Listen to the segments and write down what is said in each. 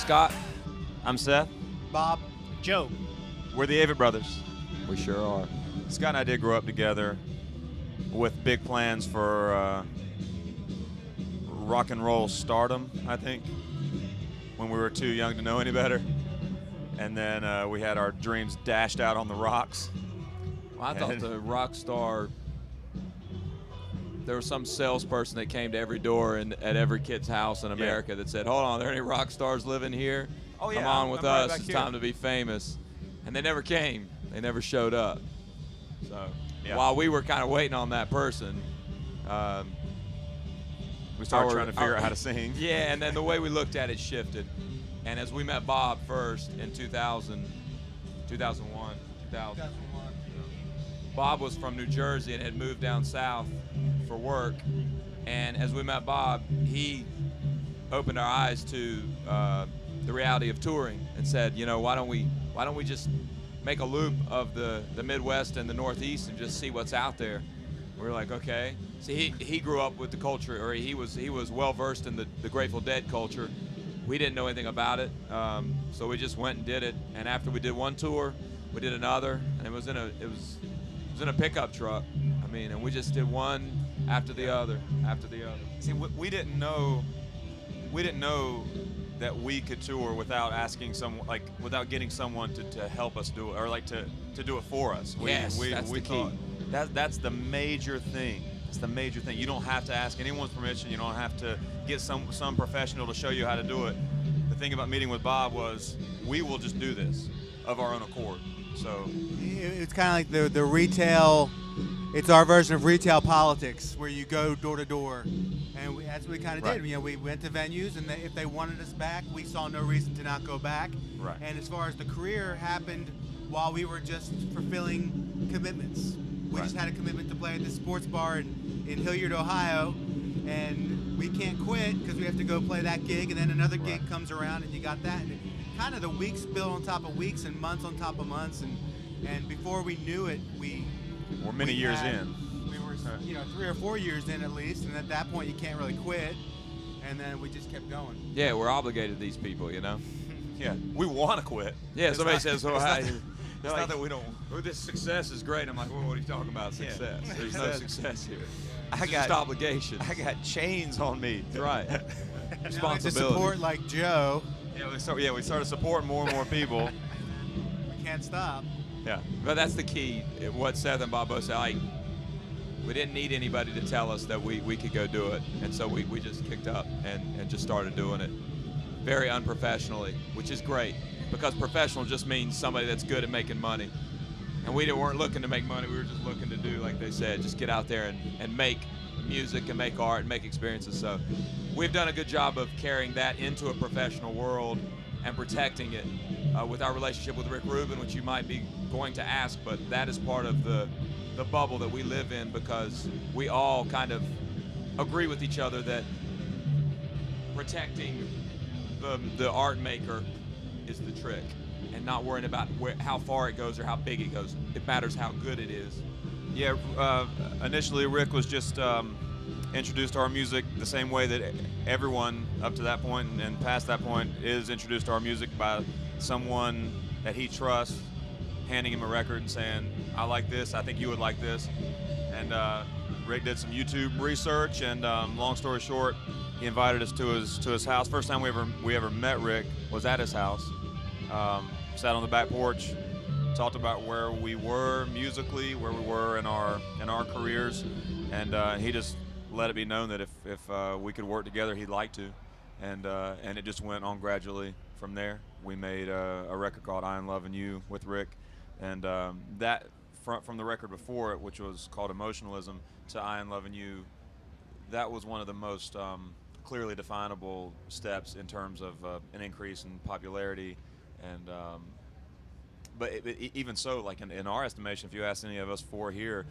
Scott. I'm Seth. Bob. Joe. We're the Avett Brothers. We sure are. Scott and I did grow up together with big plans for rock and roll stardom, I think, when we were too young to know any better. And then we had our dreams dashed out on the rocks. Well, I thought the rock star, there was some salesperson that came to every door at every kid's house in America that said, hold on, are there any rock stars living here? Oh, yeah, Come on with I'm right us. back It's here. time to be famous. And they never came. They never showed up. So Yeah. while we were kind of waiting on that person, We started trying to figure out how to sing. Yeah, and then the way we looked at it shifted. And as we met Bob first in 2001, Bob was from New Jersey and had moved down south for work. And as we met Bob, he opened our eyes to the reality of touring and said, you know, why don't we just make a loop of the Midwest and the Northeast and just see what's out there? We were like, okay. See, he grew up with the culture, or he was well versed in the Grateful Dead culture. We didn't know anything about it, so we just went and did it. And after we did one tour, we did another, and it was in a pickup truck. I mean, and we just did one after the other, after the other. See, we didn't know that we could tour without asking someone, like without getting someone to help us do it, or like to do it for us. That's the key. That's the major thing. It's the major thing. You don't have to ask anyone's permission. You don't have to get some professional to show you how to do it. The thing about meeting with Bob was we will just do this of our own accord. So It's kind of like the retail. It's our version of retail politics, where you go door to door, and that's what we kind of Right. did. You know, we went to venues, and if they wanted us back, we saw no reason to not go back. Right. And as far as the career happened, while we were just fulfilling commitments, we Right. just had a commitment to play at this sports bar in Hilliard, Ohio, and we can't quit because we have to go play that gig, and then another gig Right. comes around, and you got that. And kind of the weeks build on top of weeks and months on top of months, and before we knew it, we're many years had- in. We were, 3 or 4 years in at least, and at that point you can't really quit. And then we just kept going. Yeah, we're obligated to these people, you know. Yeah, we want to quit. Yeah, somebody not- says, "Oh, it's not hi." that- They're It's like, not that we don't. "Oh, this success is great." I'm like, well, what are you talking about? Yeah. Success? There's no success here. I It's got just obligations. I got chains on me. That's right. Now to Responsibility. support like Joe, Yeah, we started supporting more and more people. we can't stop. Yeah. But that's the key. What Seth and Bob both said, like, we didn't need anybody to tell us that we could go do it. And so we just kicked up and just started doing it very unprofessionally, which is great, because professional just means somebody that's good at making money. And we weren't looking to make money. We were just looking to do, like they said, just get out there and make music and make art and make experiences. So we've done a good job of carrying that into a professional world and protecting it with our relationship with Rick Rubin, which you might be going to ask, but that is part of the bubble that we live in, because we all kind of agree with each other that protecting the art maker is the trick, and not worrying about how far it goes or how big it goes. It matters how good it is. Yeah. Initially, Rick was just introduced to our music the same way that everyone up to that point and past that point is introduced to our music, by someone that he trusts handing him a record and saying, "I like this. I think you would like this." And Rick did some YouTube research, and long story short, he invited us to his house. First time we ever met Rick was at his house. Sat on the back porch, talked about where we were musically, where we were in our careers, and he just let it be known that if we could work together, he'd like to, and it just went on gradually from there. We made a record called "I Am Loving You" with Rick, and that from the record before it, which was called "Emotionalism," to "I Am Loving You," that was one of the most clearly definable steps in terms of an increase in popularity. And but even so, like in our estimation, if you ask any of us four here,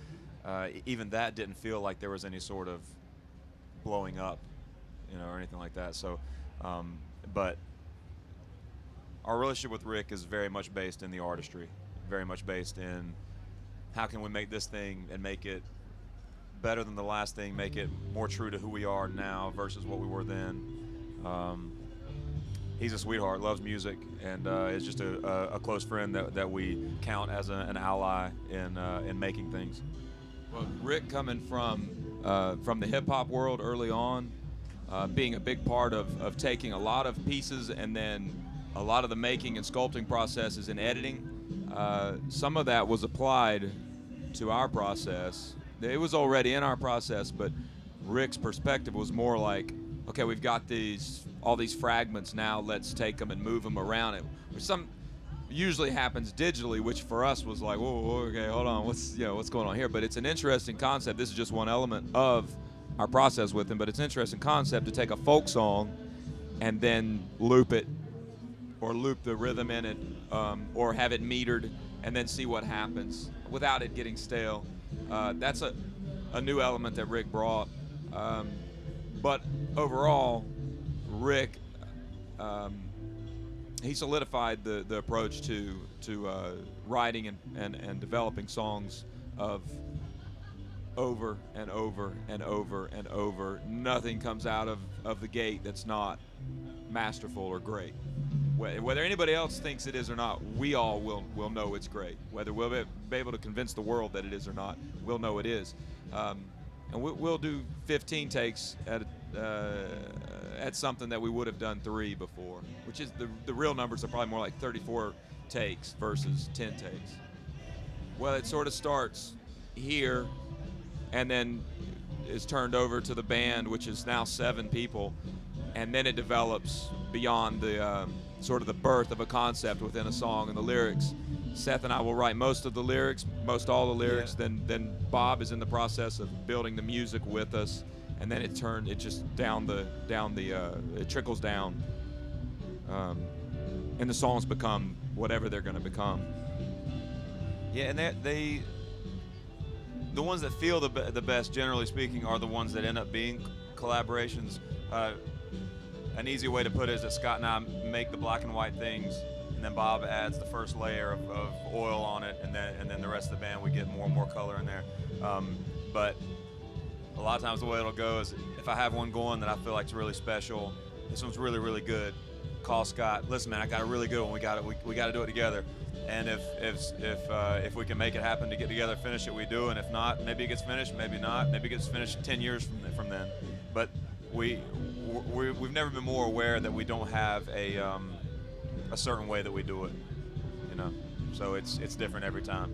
even that didn't feel like there was any sort of blowing up, or anything like that. So, but our relationship with Rick is very much based in the artistry, very much based in how can we make this thing and make it better than the last thing, make it more true to who we are now versus what we were then. he's a sweetheart, loves music, and is just a close friend that we count as an ally in making things. Well, Rick coming from the hip hop world early on, being a big part of taking a lot of pieces and then a lot of the making and sculpting processes and editing. Some of that was applied to our process. It was already in our process, but Rick's perspective was more like, okay, we've got all these fragments now. Let's take them and move them around. It some usually happens digitally, which for us was like, whoa, okay, hold on, what's going on here? But it's an interesting concept. This is just one element of our process with him, but it's an interesting concept to take a folk song and then loop it, or loop the rhythm in it, or have it metered, and then see what happens without it getting stale. That's a new element that Rick brought. But overall, Rick, he solidified the approach to writing and developing songs of over and over and over and over. Nothing comes out of the gate that's not masterful or great. Whether anybody else thinks it is or not, we all will know it's great. Whether we'll be able to convince the world that it is or not, we'll know it is. And we'll do 15 takes at something that we would have done 3 before, which is the real numbers are probably more like 34 takes versus 10 takes. Well, it sort of starts here and then is turned over to the band, which is now 7 people, and then it develops beyond the sort of the birth of a concept within a song and the lyrics. Seth and I will write most of the lyrics, most all the lyrics. Yeah. Then Bob is in the process of building the music with us, and then it just it trickles down, and the songs become whatever they're going to become. Yeah, and the ones that feel the best, generally speaking, are the ones that end up being collaborations. An easy way to put it is that Scott and I make the black and white things, and then Bob adds the first layer of oil on it, and then the rest of the band, we get more and more color in there. But a lot of times the way it'll go is if I have one going that I feel like is really special, this one's really, really good, call Scott, listen man, I got a really good one, we got to do it together. And if we can make it happen to get together, finish it, we do. And if not, maybe it gets finished, maybe not. Maybe it gets finished 10 years from then. But we've never been more aware that we don't have a certain way that we do it, you know. So it's different every time,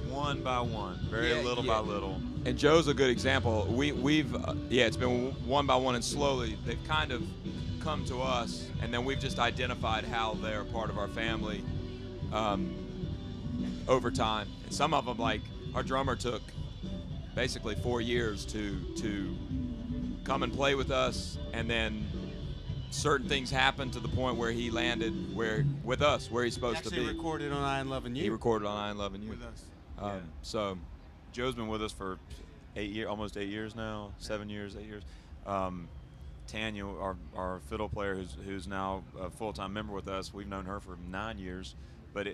one by one, very little by little. And Joe's a good example. We've it's been one by one, and slowly they've kind of come to us, and then we've just identified how they're part of our family. Over time, and some of them, like our drummer, took basically 4 years to come and play with us, and then certain things happened to the point where he landed with us where he's supposed to be. He actually recorded on I Ain't Lovin' You. He recorded on I Ain't Lovin' You with us. So Joe's been with us for almost 8 years now, 7 years, 8 years. Tanya, our fiddle player, who's now a full-time member with us, we've known her for 9 years. But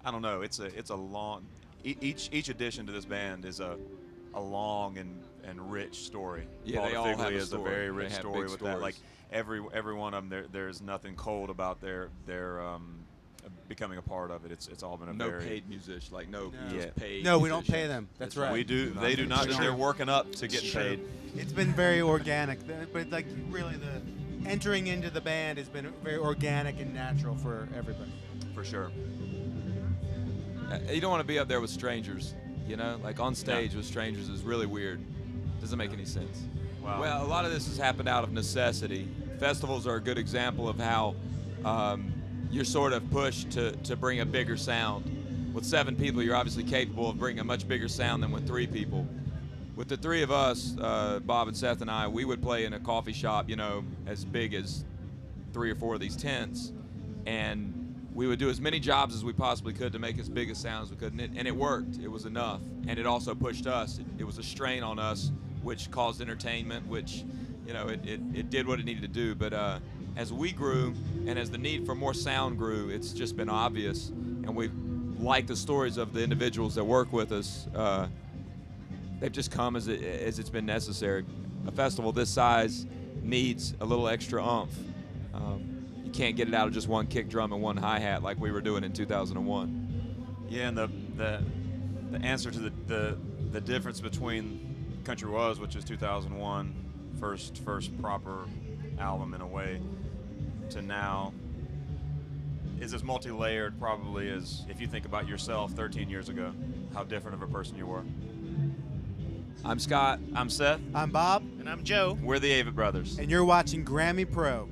I don't know. It's a long. Each addition to this band is a long and rich story. Yeah, Paul they all have a is story. A very rich story with stories. that. Like every one of them, there's nothing cold about their becoming a part of it. It's all been a no very paid musician, like no paid. No, we don't musicians. pay them. That's right. We do. They do not. They're working up to get paid. It's been very organic, but like really the entering into the band has been very organic and natural for everybody. For sure. You don't want to be up there with strangers, you know? Like on stage with strangers is really weird. Doesn't make any sense. Wow. Well, a lot of this has happened out of necessity. Festivals are a good example of how you're sort of pushed to bring a bigger sound. With 7 people, you're obviously capable of bringing a much bigger sound than with 3 people. With the 3 of us, Bob and Seth and I, we would play in a coffee shop, you know, as big as 3 or 4 of these tents, and we would do as many jobs as we possibly could to make as big a sound as we could, and it worked. It was enough, and it also pushed us. It was a strain on us, which caused entertainment, which, you know, it did what it needed to do. But as we grew, and as the need for more sound grew, it's just been obvious, and we like the stories of the individuals that work with us. They've just come as it's been necessary. A festival this size needs a little extra oomph. You can't get it out of just one kick drum and one hi-hat like we were doing in 2001. Yeah, and the answer to the difference between Country Was, which is 2001, first proper album in a way, to now is as multi-layered probably as if you think about yourself 13 years ago, how different of a person you were. I'm Scott. I'm Seth. I'm Bob, And I'm Joe. We're the Avett Brothers. and you're watching Grammy Pro.